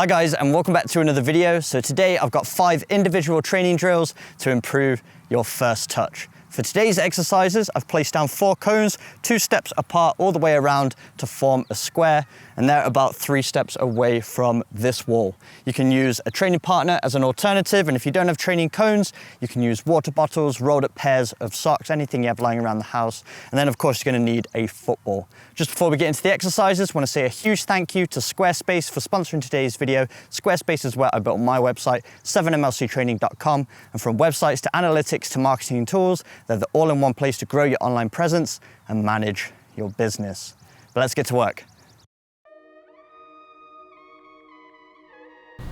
Hi guys, and welcome back to another video. So today I've got 5 individual training drills to improve your first touch. For today's exercises, I've placed down 4 cones, 2 steps apart all the way around to form a square, and they're about 3 steps away from this wall. You can use a training partner as an alternative, and if you don't have training cones, you can use water bottles, rolled up pairs of socks, anything you have lying around the house. And then of course you're gonna need a football. Just before we get into the exercises, I wanna say a huge thank you to Squarespace for sponsoring today's video. Squarespace is where I built my website, 7mlctraining.com, and from websites to analytics to marketing tools, they're the all-in-one place to grow your online presence and manage your business. But let's get to work.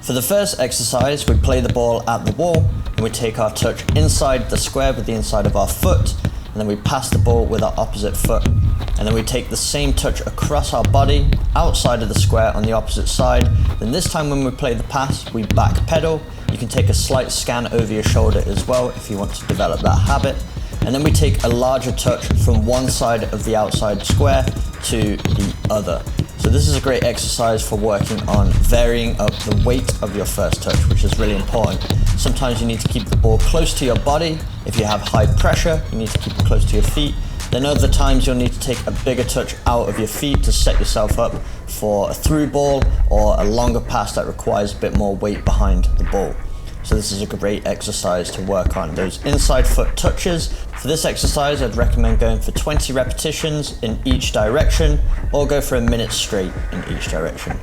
For the first exercise, we play the ball at the wall and we take our touch inside the square with the inside of our foot, and then we pass the ball with our opposite foot. And then we take the same touch across our body outside of the square on the opposite side. Then this time when we play the pass, we back pedal. You can take a slight scan over your shoulder as well if you want to develop that habit. And then we take a larger touch from one side of the outside square to the other. So this is a great exercise for working on varying up the weight of your first touch, which is really important. Sometimes you need to keep the ball close to your body. If you have high pressure, you need to keep it close to your feet. Then other times you'll need to take a bigger touch out of your feet to set yourself up for a through ball or a longer pass that requires a bit more weight behind the ball. So this is a great exercise to work on those inside foot touches. For this exercise, I'd recommend going for 20 repetitions in each direction, or go for a minute straight in each direction.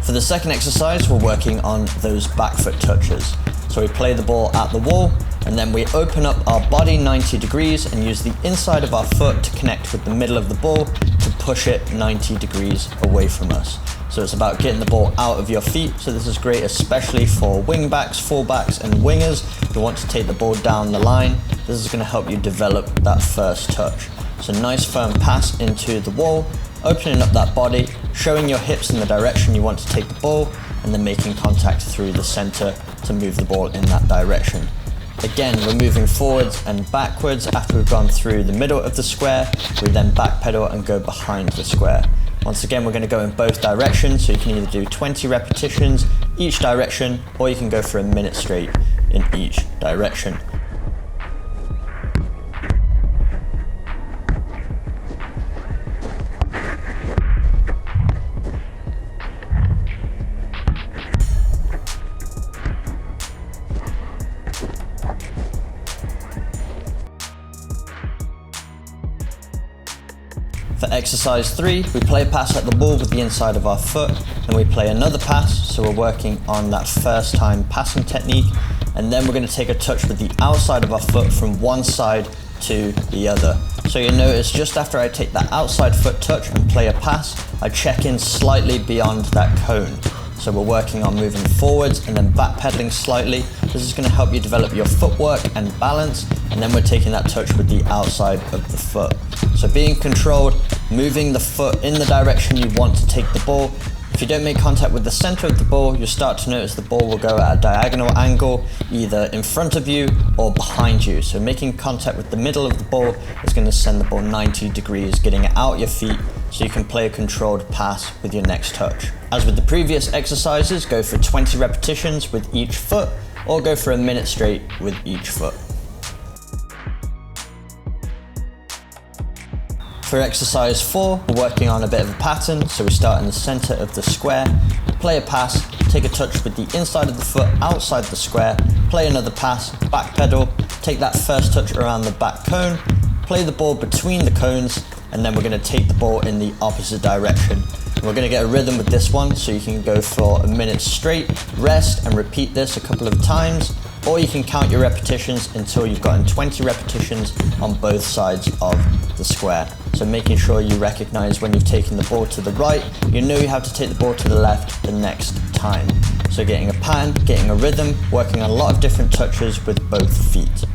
For the second exercise, we're working on those back foot touches. So we play the ball at the wall, and then we open up our body 90 degrees and use the inside of our foot to connect with the middle of the ball to push it 90 degrees away from us. So it's about getting the ball out of your feet. So this is great, especially for wing backs, fullbacks, and wingers who want to take the ball down the line. This is going to help you develop that first touch. So nice firm pass into the wall, opening up that body, showing your hips in the direction you want to take the ball, and then making contact through the center to move the ball in that direction. Again, we're moving forwards and backwards. After we've gone through the middle of the square, we then backpedal and go behind the square. Once again, we're going to go in both directions, so you can either do 20 repetitions each direction, or you can go for a minute straight in each direction. For exercise 3, we play a pass at the ball with the inside of our foot, and we play another pass, so we're working on that first time passing technique, and then we're going to take a touch with the outside of our foot from one side to the other. So you'll notice just after I take that outside foot touch and play a pass, I check in slightly beyond that cone. So we're working on moving forwards and then backpedaling slightly. This is going to help you develop your footwork and balance, and then we're taking that touch with the outside of the foot. So being controlled, moving the foot in the direction you want to take the ball. If you don't make contact with the center of the ball, you'll start to notice the ball will go at a diagonal angle, either in front of you or behind you. So making contact with the middle of the ball is going to send the ball 90 degrees, getting it out your feet so you can play a controlled pass with your next touch. As with the previous exercises, go for 20 repetitions with each foot, or go for a minute straight with each foot. For exercise 4, we're working on a bit of a pattern, so we start in the center of the square, play a pass, take a touch with the inside of the foot outside the square, play another pass, backpedal, take that first touch around the back cone, play the ball between the cones, and then we're going to take the ball in the opposite direction. And we're going to get a rhythm with this one, so you can go for a minute straight, rest, and repeat this a couple of times, or you can count your repetitions until you've gotten 20 repetitions on both sides of the square. So making sure you recognize when you've taken the ball to the right, you know you have to take the ball to the left the next time. So getting a pattern, getting a rhythm, working on a lot of different touches with both feet.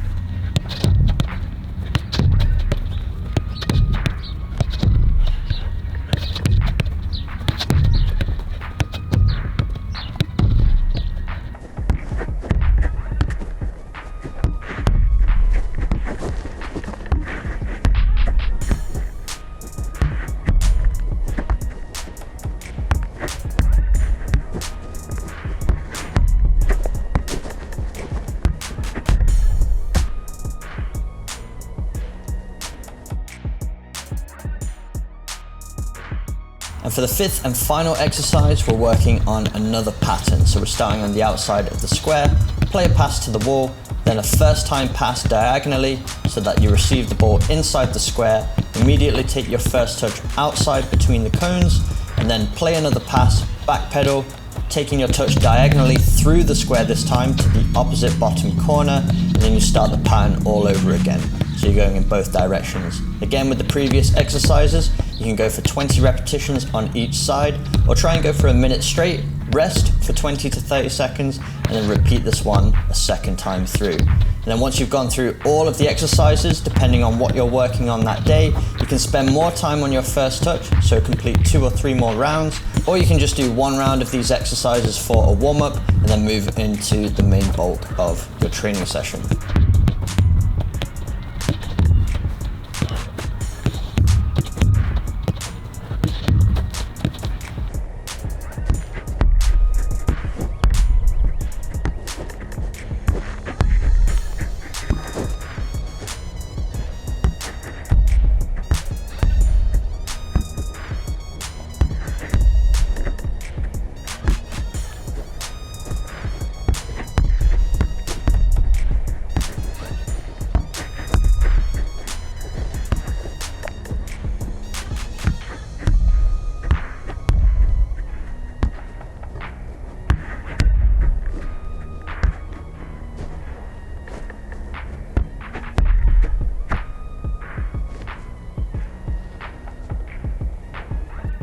And for the fifth and final exercise, we're working on another pattern. So we're starting on the outside of the square, play a pass to the wall, then a first time pass diagonally so that you receive the ball inside the square, immediately take your first touch outside between the cones, and then play another pass, back pedal, taking your touch diagonally through the square this time to the opposite bottom corner, and then you start the pattern all over again. So you're going in both directions. Again, with the previous exercises, you can go for 20 repetitions on each side, or try and go for a minute straight, rest for 20 to 30 seconds, and then repeat this one a second time through. And then once you've gone through all of the exercises, depending on what you're working on that day, you can spend more time on your first touch, so complete 2 or 3 more rounds, or you can just do 1 round of these exercises for a warm-up and then move into the main bulk of your training session.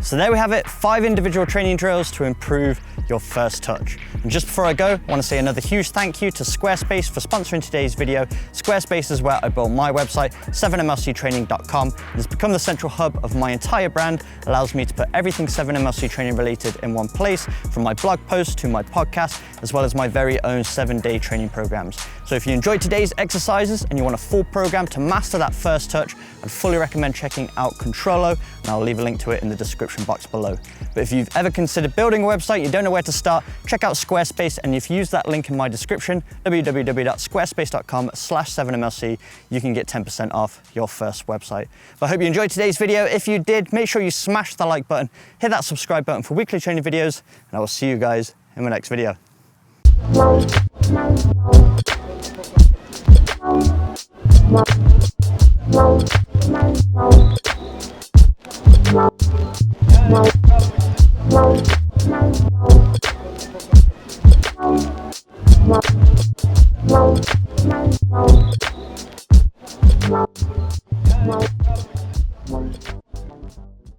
So there we have it, 5 individual training drills to improve your first touch. And just before I go, I want to say another huge thank you to Squarespace for sponsoring today's video. Squarespace is where I built my website, 7mlctraining.com. It's become the central hub of my entire brand, allows me to put everything 7mlc training related in one place, from my blog posts to my podcast, as well as my very own 7-day training programs. So if you enjoyed today's exercises and you want a full program to master that first touch, I'd fully recommend checking out Controllo, and I'll leave a link to it in the description box below. But if you've ever considered building a website, you don't know where to start, check out Squarespace, and if you use that link in my description, www.squarespace.com/7mlc, you can get 10% off your first website. But I hope you enjoyed today's video. If you did, make sure you smash the like button, hit that subscribe button for weekly training videos, and I will see you guys in my next video.